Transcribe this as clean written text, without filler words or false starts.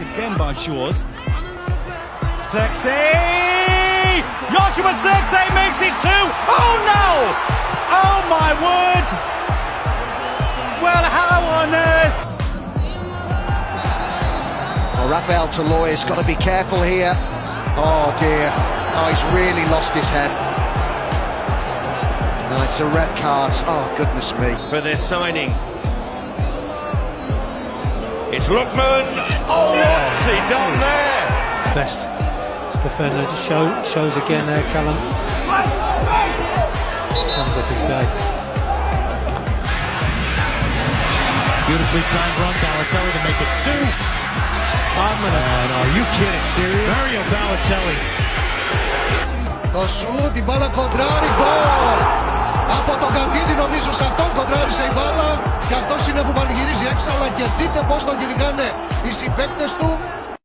again by Shores. Zirkzee! Joshua Zirkzee makes it 2! Oh no! Oh my word! Well, how on earth? Well, Rafael Toloi's got to be careful here. Oh dear. Oh, he's really lost his head. No, it's a red card. Oh, goodness me. For their signing. It's Lookman. Oh, what's he done there? Best defender shows again there, Callum. Sums up his day. Beautifully timed run, Balotelli to make it 2. Are you kidding? Serious? Mario Balotelli. Το σουτ, η μπάλα κοντράρει, γκολ! Από τον Καντίνη νομίζω σε αυτόν κοντράρισε η μπάλα και αυτός είναι που πανηγυρίζει έξω, αλλά και δείτε πως τον κυνηγάνε οι συμπαίκτες του.